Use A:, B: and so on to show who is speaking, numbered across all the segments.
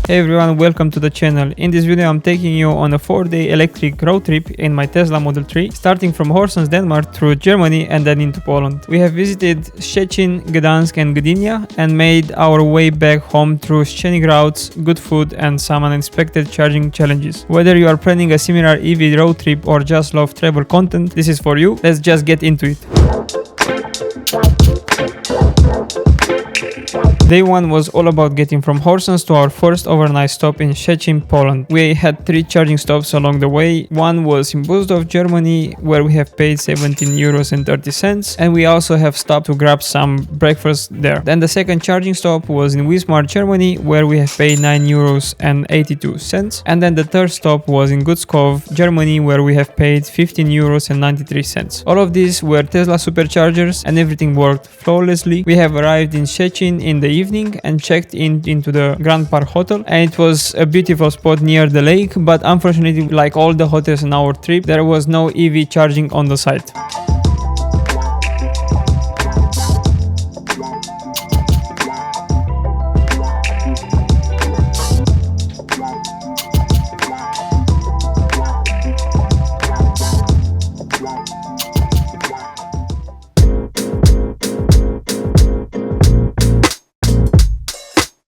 A: Hey everyone, welcome to the channel. In this video I'm taking you on a 4-day electric road trip in my Tesla Model 3, starting from Horsens, Denmark through Germany and then into Poland. We have visited Szczecin, Gdansk and Gdynia and made our way back home through scenic routes, good food and some unexpected charging challenges. Whether you are planning a similar EV road trip or just love travel content, this is for you. Let's just get into it. Day 1 was all about getting from Horsens to our first overnight stop in Szczecin, Poland. We had 3 charging stops along the way. One was in Busdorf, Germany, where we have paid 17 euros and 30 cents, and we also have stopped to grab some breakfast there. Then the second charging stop was in Wismar, Germany, where we have paid 9 euros and 82 cents. And then the third stop was in Gdansk, Germany, where we have paid 15 euros and 93 cents. All of these were Tesla superchargers and everything worked flawlessly. We have arrived in Szczecin in the evening and checked into the Grand Park Hotel, and it was a beautiful spot near the lake, but unfortunately, like all the hotels on our trip, there was no EV charging on the site.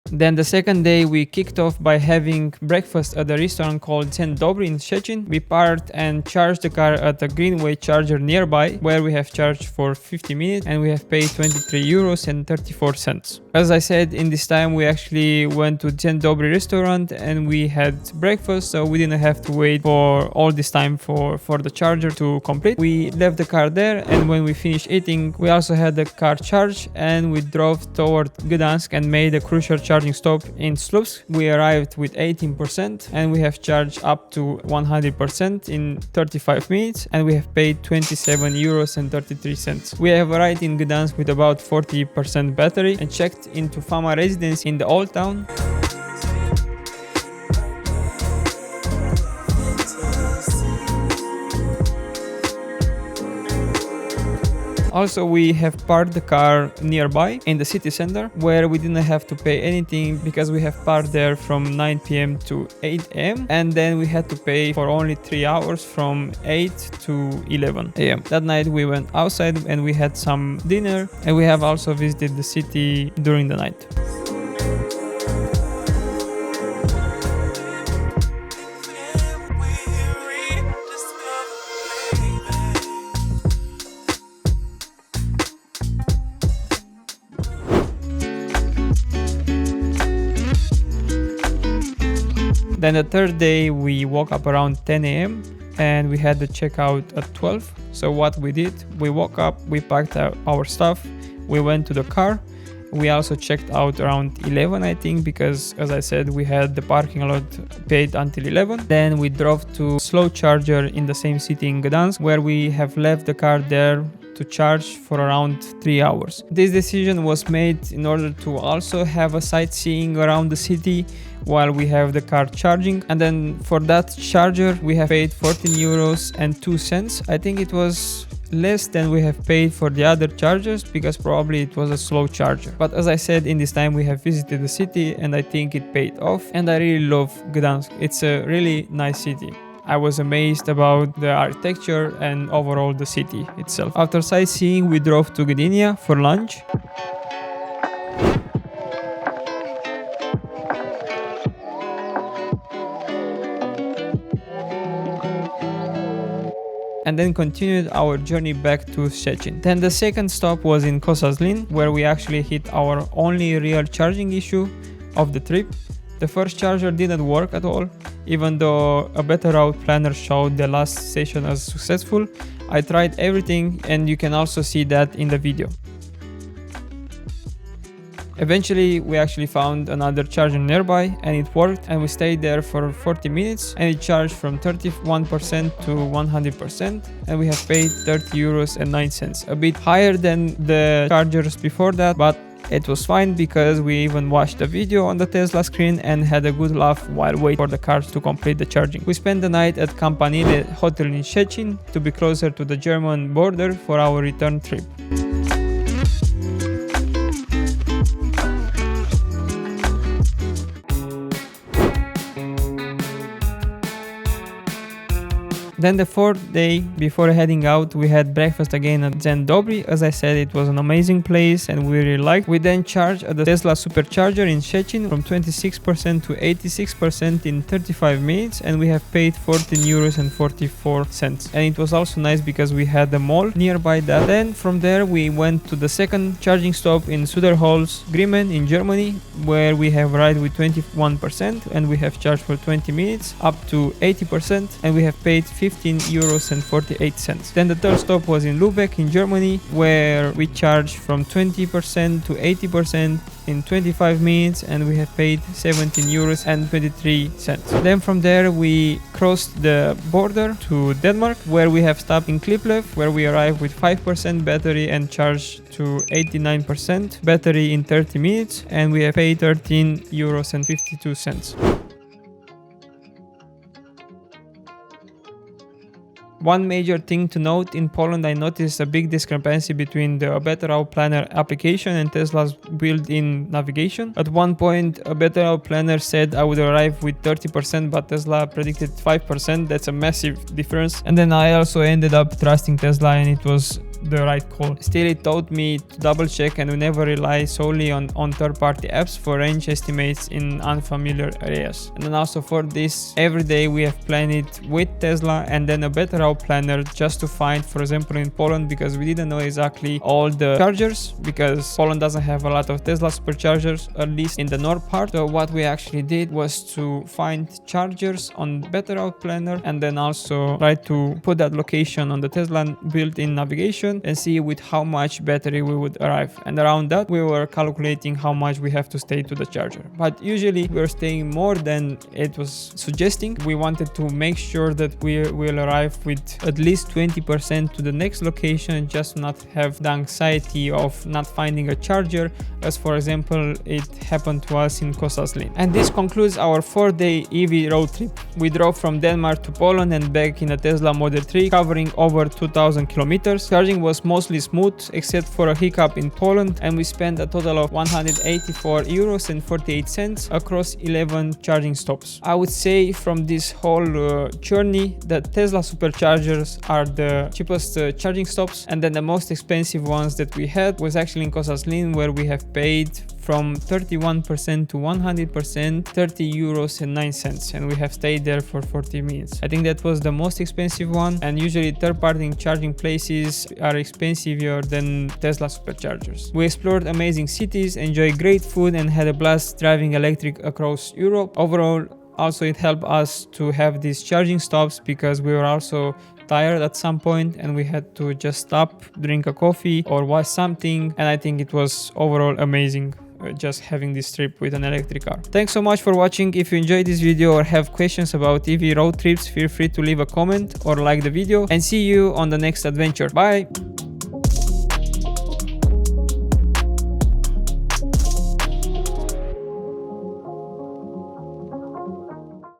A: Then the second day we kicked off by having breakfast at a restaurant called Dzień Dobry in Szczecin. We parked and charged the car at a Greenway charger nearby, where we have charged for 50 minutes and we have paid 23 euros and 34 cents. As I said, in this time we actually went to Dzień Dobry restaurant and we had breakfast, so we didn't have to wait for all this time for the charger to complete. We left the car there, and when we finished eating we also had the car charged and we drove toward Gdańsk and made a crucial charging stop in Słupsk. We arrived with 18% and we have charged up to 100% in 35 minutes and we have paid 27 euros and 33 cents. We have arrived in Gdańsk with about 40% battery and checked into Fama residence in the old town. Also, we have parked the car nearby in the city center, where we didn't have to pay anything because we have parked there from 9 p.m. to 8 a.m. and then we had to pay for only 3 hours from 8 to 11 a.m. That night we went outside and we had some dinner, and we have also visited the city during the night. Then the third day we woke up around 10 a.m. and we had the checkout at 12. So what we did, we woke up, we packed our stuff, we went to the car. We also checked out around 11, I think, because as I said, we had the parking lot paid until 11. Then we drove to slow charger in the same city in Gdansk, where we have left the car there to charge for around 3 hours. This decision was made in order to also have a sightseeing around the city while we have the car charging. And then for that charger we have paid 14 euros and 2 cents. I think it was less than we have paid for the other chargers because probably it was a slow charger. But as I said, in this time we have visited the city and I think it paid off, and I really love Gdansk. It's a really nice city. I was amazed about the architecture and overall the city itself. After sightseeing, we drove to Gdynia for lunch. And then continued our journey back to Szczecin. Then the second stop was in Koszalin, where we actually hit our only real charging issue of the trip. The first charger didn't work at all, even though a better route planner showed the last session as successful. I tried everything and you can also see that in the video. Eventually we actually found another charger nearby and it worked, and we stayed there for 40 minutes and it charged from 31% to 100% and we have paid 30 euros and 9 cents. A bit higher than the chargers before that, but it was fine because we even watched a video on the Tesla screen and had a good laugh while waiting for the cars to complete the charging. We spent the night at Campanile Hotel in Szczecin to be closer to the German border for our return trip. Then the fourth day, before heading out, we had breakfast again at Dzień Dobry. As I said, it was an amazing place and we really liked. We then charged at the Tesla supercharger in Szczecin from 26% to 86% in 35 minutes, and we have paid 14.44 €. And it was also nice because we had a mall nearby that. Then from there we went to the second charging stop in Suderholz, Grimmen in Germany, where we have arrived with 21% and we have charged for 20 minutes up to 80%, and we have paid 15.48 €. Then the third stop was in Lübeck in Germany, where we charged from 20% to 80% in 25 minutes and we have paid 17.23 €. Then from there we crossed the border to Denmark, where we have stopped in Kliplev, where we arrived with 5% battery and charged to 89% battery in 30 minutes, and we have paid 13.52 €. One major thing to note, in Poland I noticed a big discrepancy between the Better Out Planner application and Tesla's built-in navigation. At one point, a Better Out Planner said I would arrive with 30%, but Tesla predicted 5%. That's a massive difference. And then I also ended up trusting Tesla and it was the right call. Still, it taught me to double check and never rely solely on third-party apps for range estimates in unfamiliar areas. And then also for this, every day we have planned it with Tesla and then a Better Out Planner just to find, for example, in Poland, because we didn't know exactly all the chargers, because Poland doesn't have a lot of Tesla superchargers, at least in the north part. So what we actually did was to find chargers on Better Out Planner and then also try to put that location on the Tesla built-in navigation and see with how much battery we would arrive, and around that we were calculating how much we have to stay to the charger. But usually we were staying more than it was suggesting. We wanted to make sure that we will arrive with at least 20% to the next location, just to not have the anxiety of not finding a charger, as for example it happened to us in Kosaslin. And this concludes our 4-day EV road trip. We drove from Denmark to Poland and back in a Tesla Model 3, covering over 2,000 kilometers. Charging was mostly smooth except for a hiccup in Poland, and we spent a total of 184.48 € across 11 charging stops. I would say from this whole journey that Tesla superchargers are the cheapest charging stops, and then the most expensive ones that we had was actually in Kosaslin, where we have paid from 31% to 100%, 30.09 €, and we have stayed there for 40 minutes. I think that was the most expensive one, and usually third-party charging places are expensiver than Tesla superchargers. We explored amazing cities, enjoyed great food, and had a blast driving electric across Europe. Overall, also it helped us to have these charging stops because we were also tired at some point and we had to just stop, drink a coffee or watch something, and I think it was overall amazing just having this trip with an electric car. Thanks so much for watching. If you enjoyed this video or have questions about EV road trips, feel free to leave a comment or like the video, and see you on the next adventure. Bye!